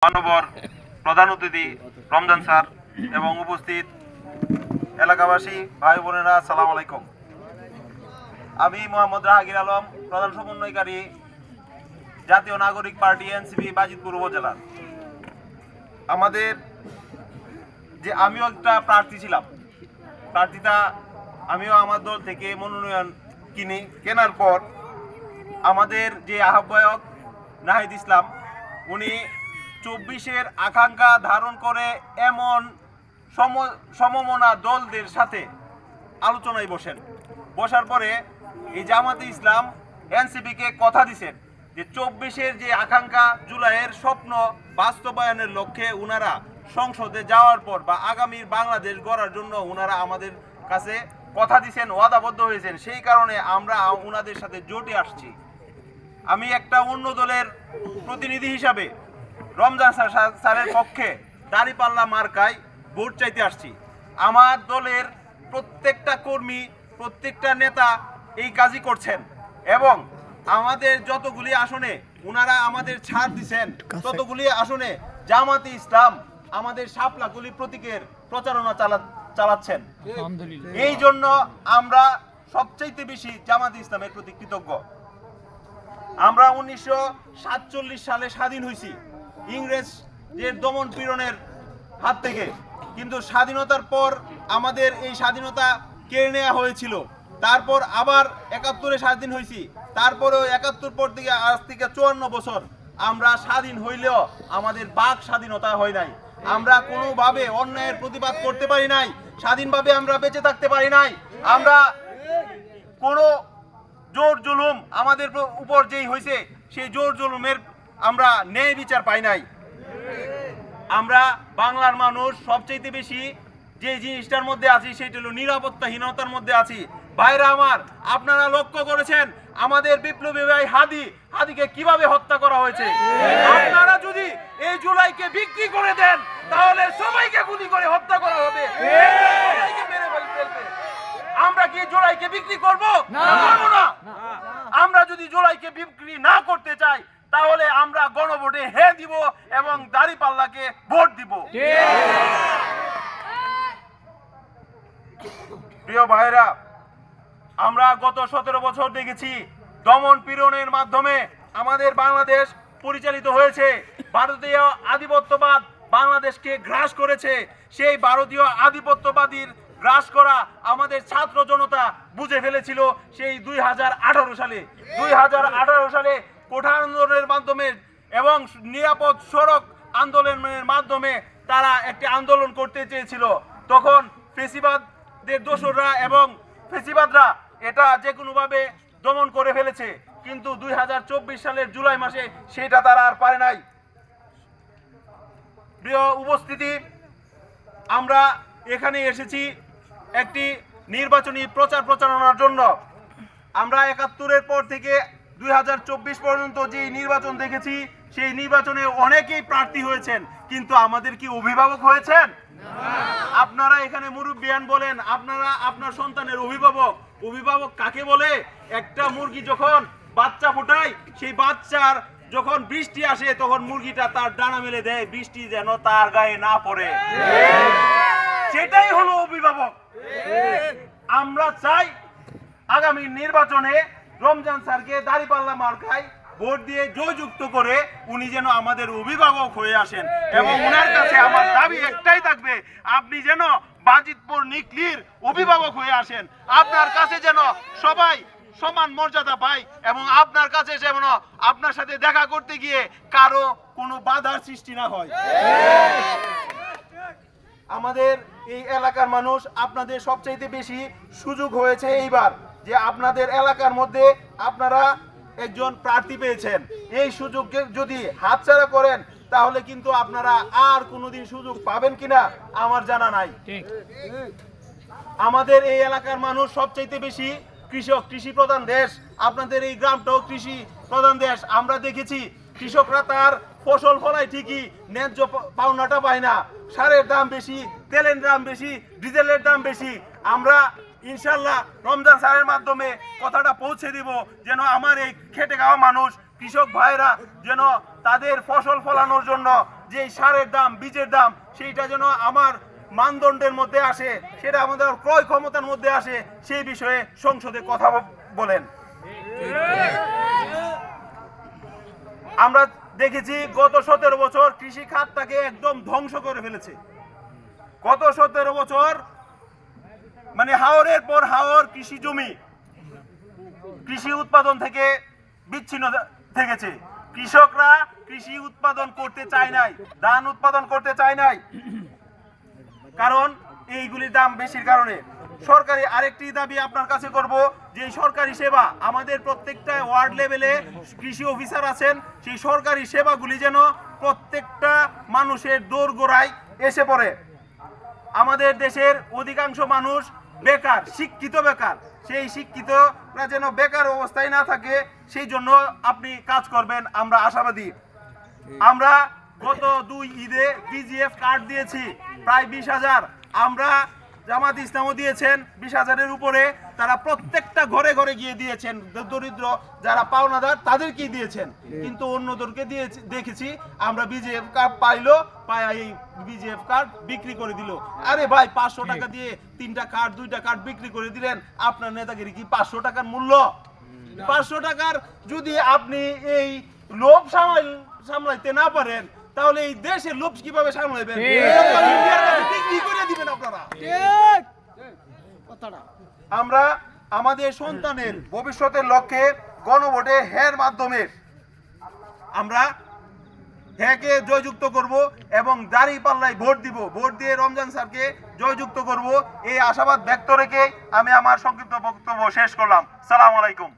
মানবর প্রধান অতিথি রমজান স্যার এবং উপস্থিত এলাকাবাসী ভাই বোনেরা, আসসালামু আলাইকুম। আমি মোহাম্মদ জাহাঙ্গীর আলম, প্রধান সমন্বয়কারী, জাতীয় নাগরিক পার্টি এনসিপি বাজিতপুর উপজেলার। আমাদের যে আমিও একটা প্রার্থী ছিলাম, আমিও আমার দল থেকে মনোনয়ন কেনার পর আমাদের যে আহ্বায়ক নাহিদ ইসলাম, উনি 24-এর আকাঙ্ক্ষা ধারণ করে এমন সমমনা দলদের সাথে আলোচনায় বসার পরে এই জামাতে ইসলাম এনসিপিকে কথা দিছেন যে 24-এর যে আকাঙ্ক্ষা, জুলাইয়ের স্বপ্ন বাস্তবায়নের লক্ষ্যে উনারা সংসদে যাওয়ার পর বা আগামীর বাংলাদেশ গড়ার জন্য উনারা আমাদের কাছে কথা দিছেন, ওয়াদাবদ্ধ হয়েছেন। সেই কারণে আমরা উনাদের সাথে জোটে আসছি। আমি একটা অন্য দলের প্রতিনিধি হিসাবে রমজান স্যারের পক্ষে দাঁড়িপাল্লা মার্কায় ভোট চাইতে আসছি। আমার দলের প্রত্যেকটা কর্মী, প্রত্যেকটা নেতা এই কাজই করছেন এবং আমাদের যতগুলি আসনে উনারা আমাদের ছাড় দিচ্ছেন, ততগুলি আসনে জামাতে ইসলাম আমাদের শাপলাগুলি প্রতীকের প্রচারণা চালাচ্ছেন। এই জন্য আমরা সবচাইতে বেশি জামাতে ইসলামের প্রতি কৃতজ্ঞ। আমরা 1947 সালে স্বাধীন হয়েছি ইংরেজদের দমন পীড়নের হাত থেকে, কিন্তু স্বাধীনতার পর আমাদের এই স্বাধীনতা কেড়ে নেওয়া হয়েছিল। তারপর আবার 71-এ স্বাধীন হয়েছি, তারপরেও 71 পর থেকে আজ থেকে 54 বছর আমরা স্বাধীন হইলেও আমাদের বাক স্বাধীনতা হয় নাই। আমরা কোনোভাবে অন্যায়ের প্রতিবাদ করতে পারি নাই, স্বাধীনভাবে আমরা বেঁচে থাকতে পারি নাই। আমরা কোনো জোর জুলুম আমাদের উপর যেই হয়েছে, সেই জোর জুলুমের আমরা ন্যায় বিচার পাই নাই। আমরা বাংলার মানুষ সবচেয়ে বেশি যে জিনিসটার মধ্যে আছি সেটা হলো নিরাপত্তাহীনতার মধ্যে আছি। ভাইরা আমার, আপনারা লক্ষ্য করেছেন আমাদের বিপ্লবী ভাই হাদিকে কিভাবে হত্যা করা হয়েছে। আপনারা যদি এই জুলাইকে বিক্রি করে দেন তাহলে সবাইকে গুলি করে হত্যা করা হবে, সবাইকে মেরে ফেলবে। আমরা কি জুলাইকে বিক্রি করব? না। আমরা যদি জুলাইকে বিক্রি না করতে চাই তাহলে আমরা গণভোটে হ্যাঁ দিব এবং দাঁড়িপাল্লাকে ভোট দিব। প্রিয় ভাইরা, আমরা গত 17 বছর দেখেছি দমন পীড়নের মাধ্যমে আমাদের বাংলাদেশ পরিচালিত হয়েছে। ভারতীয় আধিপত্যবাদ বাংলাদেশকে গ্রাস করেছে। সেই ভারতীয় আধিপত্যবাদীর গ্রাস করা আমাদের ছাত্র জনতা বুঝে ফেলেছিল সেই 2018 সালে কোঠা আন্দোলনের মাধ্যমে এবং নিরাপদ সড়ক আন্দোলনের মাধ্যমে তারা একটি আন্দোলন করতে চেয়েছিল। তখন ফেসিবাদের দোসররা এবং ফেসিবাদরা এটা যে কোনোভাবে দমন করে ফেলেছে, কিন্তু 2024 সালের জুলাই মাসে সেটা তারা আর পারে নাই। প্রিয় উপস্থিতি, আমরা এখানে এসেছি একটি নির্বাচনী প্রচারণার জন্য। আমরা 71-এর পর থেকে 2024 পর্যন্ত যে নির্বাচন দেখেছি, সেই নির্বাচনে অনেকেই প্রার্থী হয়েছেন, কিন্তু আমাদের কি অভিভাবক হয়েছেন? আপনারা এখানে মুরব্বিয়ান বলেন, আপনারা আপনার সন্তানের অভিভাবক কাকে বলে? একটা মুরগি যখন বাচ্চা ফোটায়, সেই বাচ্চার যখন বৃষ্টি আসে তখন মুরগিটা তার ডানা মেলে দেয় বৃষ্টি যেন তার গায়ে না পড়ে। সেটাই হলো অভিভাবক। আমরা চাই আগামী নির্বাচনে রমজান স্যারকে দাঁড়িপাল্লা মার্কায় ভোট দিয়ে জয়যুক্ত করে উনি যেন আমাদের অভিভাবক হয়ে আসেন এবং ওনার কাছে আমার দাবি একটাই থাকবে, আপনি যেন বাজিতপুর নিকলির অভিভাবক হয়ে আসেন। আপনার কাছে যেন সবাই সমান মর্যাদা পায় এবং আপনার কাছে যেন আপনার সাথে দেখা করতে গিয়ে কারো কোনো বাধার সৃষ্টি না হয়। আমাদের এই এলাকার মানুষ আপনাদের সবচাইতে বেশি সুযোগ হয়েছে এইবার যে আপনাদের এলাকার মধ্যে আপনারা একজন প্রার্থী পেয়েছেন। এই সুযোগকে যদি হাতছাড়া করেন তাহলে কিন্তু আপনারা আর কোনোদিন সুযোগ পাবেন কিনা আমার জানা নাই। আমাদের এই এলাকার মানুষ সবচাইতে বেশি কৃষি প্রধান দেশ। আপনাদের এই গ্রামটাও কৃষি প্রধান দেশ। আমরা দেখেছি কৃষকরা তার ফসল ফলায় ঠিকই, ন্যায্য পাওনাটা পায় না। সারের দাম বেশি, তেলের দাম বেশি, ডিজেলের দাম বেশি। আমরা ইনশাল্লাহ রমজান স্যারের মাধ্যমে কথাটা পৌঁছে দিব যেন আমার এই খেটে খাওয়া মানুষ, কৃষক ভাইরা যেন তাদের ফসল ফলানোর জন্য যে সারের দাম, বীজের দাম, সেইটা যেন আমার মানদণ্ডের মধ্যে আসে, সেটা আমাদের ক্রয় ক্ষমতার মধ্যে আসে, সেই বিষয়ে সংসদে কথা বলেন। আমরা দেখেছি গত 17 বছর কৃষি খাতটাকে একদম ধ্বংস করে ফেলেছে। গত 17 বছর মানে হাওরের পর হাওর কৃষি জমি কৃষি উৎপাদন থেকে বিচ্ছিন্ন থেকেছে। কৃষকরা কৃষি উৎপাদন করতে চায় নাই, ধান উৎপাদন করতে চায় নাই, কারণ এইগুলির দাম বেশির কারণে। সরকারি আরেকটি দাবি আপনার কাছে করব, যে সরকারি সেবা আমাদের প্রত্যেকটা ওয়ার্ড লেভেলে কৃষি অফিসার আছেন, সেই সরকারি সেবাগুলি যেন প্রত্যেকটা মানুষের দোরগোড়ায় এসে পড়ে। আমাদের দেশের অধিকাংশ মানুষ বেকার, শিক্ষিত বেকার, সেই শিক্ষিতরা যেন বেকার অবস্থায় না থাকে, সেই জন্য আপনি কাজ করবেন, আমরা আশাবাদী। আমরা গত 2 ঈদে বিজিএফ কার্ড দিয়েছি প্রায় 20,000, আমরা জামাত ইসলামও দিয়েছেন 20,000-এর উপরে, তারা প্রত্যেকটা ঘরে ঘরে গিয়ে দিয়েছেন, দরিদ্র যারা পাওনাদার তাদেরকেই দিয়েছেন, কিন্তু অন্যদেরকে দেখেছি আমরা বিজিএফ কার্ড পাই এই বিজিএফ কার্ড বিক্রি করে দিল। আরে ভাই, 500 টাকা দিয়ে 3টা কার্ড 2টা কার্ড বিক্রি করে দিলেন, আপনার নেতাগিরি কি 500 টাকার মূল্য? 500 টাকার যদি আপনি এই লোভ সামলাইতে না পারেন, তাহলে এই দেশের লোভ কিভাবে সামলাইবেন? কি করে দিবেন আপনারা? আমরা আমাদের সন্তানের ভবিষ্যতের লক্ষ্যে গণভোটে হ্যার মাধ্যমে আমরা হ্যাঁকে জয়যুক্ত করব এবং দাঁড়িপাল্লায় ভোট দিব, ভোট দিয়ে রমজান স্যারকে জয়যুক্ত করব, এই আশাবাদ ব্যক্ত রেখে আমি আমার সংক্ষিপ্ত বক্তব্য শেষ করলাম। সালাম আলাইকুম।